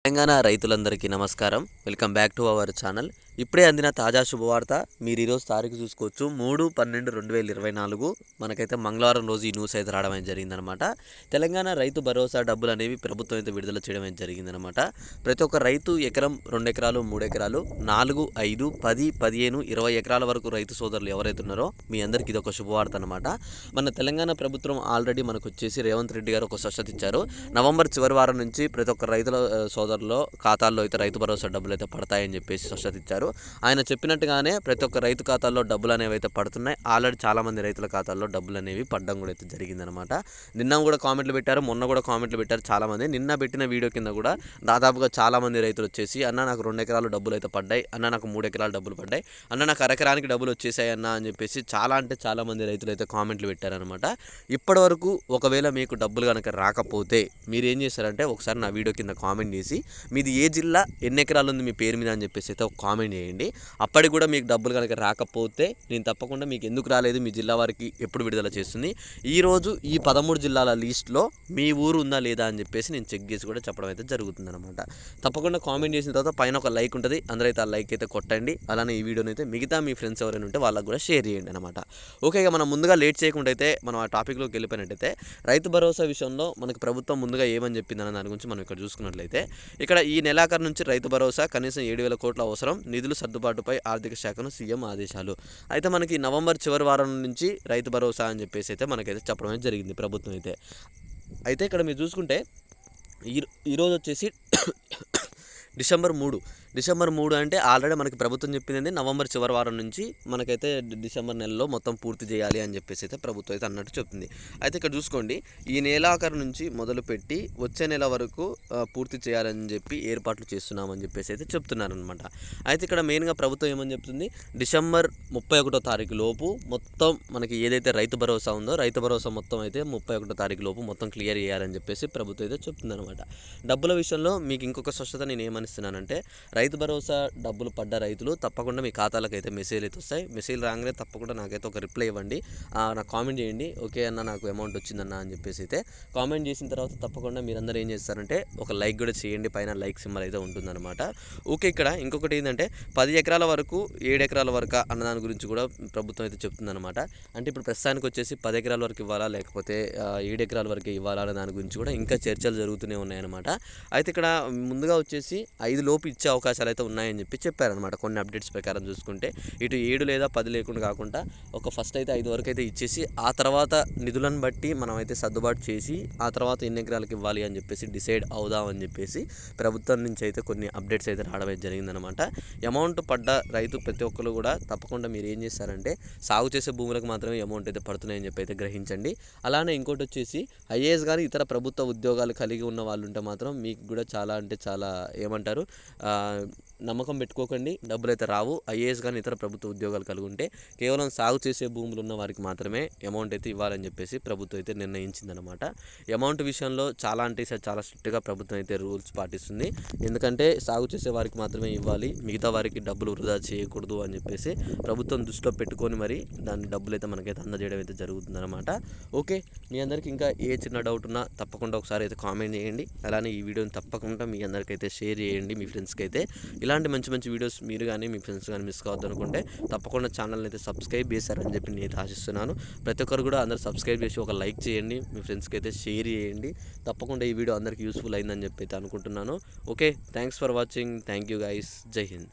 తెలంగాణ రైతులందరికీ నమస్కారం. Welcome back to our channel. ఇప్పుడే అందిన తాజా శుభవార్త. మీరు ఈరోజు తారీఖు చూసుకోవచ్చు 3/12/2024. మనకైతే మంగళవారం రోజు ఈ న్యూస్ అయితే రావడం అయితే జరిగిందనమాట. తెలంగాణ రైతు భరోసా డబ్బులు అనేవి ప్రభుత్వం అయితే విడుదల చేయడం అయితే జరిగిందనమాట. ప్రతి ఒక్క రైతు ఎకరం, 2 ఎకరాలు, 3 ఎకరాలు, 4, 5, 10, 15, 20 ఎకరాల వరకు రైతు సోదరులు ఎవరైతే ఉన్నారో మీ అందరికీ ఇది ఒక శుభవార్త అనమాట. మన తెలంగాణ ప్రభుత్వం ఆల్రెడీ మనకు వచ్చేసి రేవంత్ రెడ్డి గారు ఒక స్పష్టత ఇచ్చారు. నవంబర్ చివరి వారం నుంచి ప్రతి ఒక్క రైతుల సోదరుల ఖాతాల్లో అయితే రైతు భరోసా డబ్బులు అయితే పడతాయని చెప్పేసి స్పష్టత ఇచ్చారు. ఆయన చెప్పినట్టుగానే ప్రతి ఒక్క రైతు ఖాతాల్లో డబ్బులు అనేవి అయితే పడుతున్నాయి. ఆల్రెడీ చాలామంది రైతుల ఖాతాల్లో డబ్బులు అనేవి పడడం కూడా అయితే జరిగిందనమాట. నిన్న కూడా కామెంట్లు పెట్టారు, మొన్న కూడా కామెంట్లు పెట్టారు చాలామంది. నిన్న పెట్టిన వీడియో కింద కూడా దాదాపుగా చాలామంది రైతులు వచ్చేసి అన్న నాకు 2 ఎకరాలు డబ్బులు అయితే పడ్డాయి, అన్న నాకు 3 ఎకరాలు డబ్బులు పడ్డాయి, అన్న నాకు అరెకరానికి డబ్బులు వచ్చేసాయి అన్న అని చెప్పేసి చాలామంది రైతులు అయితే కామెంట్లు పెట్టారనమాట. ఇప్పటి వరకు ఒకవేళ మీకు డబ్బులు కనుక రాకపోతే మీరు ఏం చేస్తారంటే ఒకసారి నా వీడియో కింద కామెంట్ చేసి మీది ఏ జిల్లా, ఎన్ని ఎకరాలు ఉంది మీ పేరు మీద అని చెప్పేసి అయితే ఒక కామెంట్ చేయండి. అప్పటికి కూడా మీకు డబ్బులు కనుక రాకపోతే నేను తప్పకుండా మీకు ఎందుకు రాలేదు, మీ జిల్లా వారికి ఎప్పుడు విడుదల చేస్తుంది, ఈరోజు ఈ 13 జిల్లాల లిస్ట్లో మీ ఊరు ఉందా లేదా అని చెప్పేసి నేను చెక్ చేసి కూడా చెప్పడం అయితే జరుగుతుందన్నమాట. తప్పకుండా కామెంట్ చేసిన తర్వాత పైన ఒక లైక్ ఉంటుంది, అందరూ అయితే ఆ లైక్ అయితే కొట్టండి. అలానే ఈ వీడియోని అయితే మిగతా మీ ఫ్రెండ్స్ ఎవరైనా ఉంటే వాళ్ళకు కూడా షేర్ చేయండి అనమాట. ఓకే, ఇక మనం ముందుగా లేట్ చేయకుండా అయితే మనం ఆ టాపిక్లోకి వెళ్ళిపోయినట్టయితే రైతు భరోసా విషయంలో మనకు ప్రభుత్వం ముందుగా ఏమని చెప్పిందన్న దాని గురించి మనం ఇక్కడ చూసుకున్నట్లయితే ఇక్కడ ఈ నెలాఖరు నుంచి రైతు భరోసా కనీసం 7,000 కోట్ల అవసరం, నిధులు సర్దుబాటుపై ఆర్థిక శాఖను సీఎం ఆదేశాలు. అయితే మనకి నవంబర్ చివరి వారం నుంచి రైతు భరోసా అని చెప్పేసి అయితే మనకైతే చెప్పడం జరిగింది ప్రభుత్వం అయితే ఇక్కడ మీరు చూసుకుంటే ఈరోజు వచ్చేసి డిసెంబర్ 3 అంటే ఆల్రెడీ మనకి ప్రభుత్వం చెప్పింది నవంబర్ చివరి వారం నుంచి మనకైతే డిసెంబర్ నెలలో మొత్తం పూర్తి చేయాలి అని చెప్పేసి అయితే ప్రభుత్వం అయితే అన్నట్టు చెప్తుంది. అయితే ఇక్కడ చూసుకోండి, ఈ నెలాఖరు నుంచి మొదలుపెట్టి వచ్చే నెల వరకు పూర్తి చేయాలని చెప్పి ఏర్పాట్లు చేస్తున్నామని చెప్పేసి అయితే చెప్తున్నారనమాట. అయితే ఇక్కడ మెయిన్గా ప్రభుత్వం ఏమని చెప్తుంది, డిసెంబర్ 31వ తారీఖు లోపు మొత్తం మనకి ఏదైతే రైతు భరోసా ఉందో రైతు భరోసా మొత్తం అయితే 31వ తారీఖు లోపు మొత్తం క్లియర్ చేయాలని చెప్పేసి ప్రభుత్వం అయితే చెప్తుందనమాట. డబ్బుల విషయంలో మీకు ఇంకొక స్పష్టత నేను ఏమనిస్తున్నానంటే, రైతు భరోసా డబ్బులు పడ్డ రైతులు తప్పకుండా మీ ఖాతాలకు అయితే మెసేజ్లు అయితే వస్తాయి. మెసేజ్ రాగానే తప్పకుండా నాకైతే ఒక రిప్లై ఇవ్వండి, నాకు కామెంట్ చేయండి, ఓకే అన్న నాకు అమౌంట్ వచ్చిందన్న అని చెప్పేసి అయితే కామెంట్ చేసిన తర్వాత తప్పకుండా మీరందరూ ఏం చేస్తారంటే ఒక లైక్ కూడా చేయండి, పైన లైక్ సింబల్ అయితే ఉంటుందన్నమాట. ఓకే, ఇక్కడ ఇంకొకటి ఏంటంటే 10 ఎకరాల వరకు 7 ఎకరాల వరకు అన్నదాని గురించి కూడా ప్రభుత్వం అయితే చెప్తుందన్నమాట. అంటే ఇప్పుడు ప్రస్తుతానికి వచ్చేసి 10 ఎకరాల వరకు ఇవ్వాలా లేకపోతే 7 ఎకరాల వరకు ఇవ్వాలా అనే దాని గురించి కూడా ఇంకా చర్చలు జరుగుతూనే ఉన్నాయన్నమాట. అయితే ఇక్కడ ముందుగా వచ్చేసి 5 లోపు ఇచ్చే అవకాశాలు అయితే ఉన్నాయని చెప్పి చెప్పారనమాట. కొన్ని అప్డేట్స్ ప్రకారం చూసుకుంటే ఇటు 7 లేదా 10 లేకుండా కాకుండా ఒక ఫస్ట్ అయితే 5 వరకు అయితే ఇచ్చేసి ఆ తర్వాత నిధులను బట్టి మనం అయితే సర్దుబాటు చేసి ఆ తర్వాత ఎన్ని ఎకరాలకు ఇవ్వాలి అని చెప్పేసి డిసైడ్ అవుదామని చెప్పేసి ప్రభుత్వం నుంచి అయితే కొన్ని అప్డేట్స్ అయితే రావడం అయితే జరిగిందనమాట. అమౌంట్ పడ్డ రైతు ప్రతి ఒక్కరు కూడా తప్పకుండా మీరు ఏం చేస్తారంటే సాగు చేసే భూములకు మాత్రమే అమౌంట్ అయితే పడుతున్నాయని చెప్పి అయితే గ్రహించండి. అలానే ఇంకోటి వచ్చేసి ఐఏఎస్ కానీ ఇతర ప్రభుత్వ ఉద్యోగాలు కలిగి ఉన్న వాళ్ళు ఉంటే మాత్రం మీకు కూడా చాలా అంటే చాలా ఏమంటారు నమ్మకం పెట్టుకోకండి, డబ్బులు అయితే రావు. ఐఏఎస్ కానీ ఇతర ప్రభుత్వ ఉద్యోగాలు కలిగి ఉంటే కేవలం సాగు చేసే భూములు ఉన్న వారికి మాత్రమే అమౌంట్ అయితే ఇవ్వాలని చెప్పేసి ప్రభుత్వం అయితే నిర్ణయించిందనమాట. అమౌంట్ విషయంలో చాలా అంటే చాలా స్ట్రిక్ట్గా ప్రభుత్వం అయితే రూల్స్ పాటిస్తుంది. ఎందుకంటే సాగు చేసే వారికి మాత్రమే ఇవ్వాలి, మిగతా వారికి డబ్బులు వృధా చేయకూడదు అని చెప్పేసి ప్రభుత్వం దృష్టిలో పెట్టుకొని మరి దాని డబ్బులు అయితే మనకైతే అందజేయడం అయితే జరుగుతుందన్నమాట. ఓకే, మీ అందరికీ ఇంకా ఏ చిన్న డౌట్ ఉన్నా తప్పకుండా ఒకసారి అయితే కామెంట్ చేయండి. అలానే ఈ వీడియోని తప్పకుండా మీ అందరికైతే షేర్ చేయండి, మీ ఫ్రెండ్స్కి అయితే. ఇలాంటి మంచి వీడియోస్ మీరు కానీ మీ ఫ్రెండ్స్ కానీ మిస్ కావద్దు అనుకుంటే తప్పకుండా ఛానల్ని అయితే సబ్స్క్రైబ్ చేశారని చెప్పి నేను ఆశిస్తున్నాను. ప్రతి ఒక్కరు కూడా అందరూ సబ్స్క్రైబ్ చేసి ఒక లైక్ చేయండి, మీ ఫ్రెండ్స్కి అయితే షేర్ చేయండి. తప్పకుండా ఈ వీడియో అందరికీ యూస్ఫుల్ అయిందని చెప్పి అయితే అనుకుంటున్నాను. Okay, thanks for watching. Thank you guys. జై హింద్.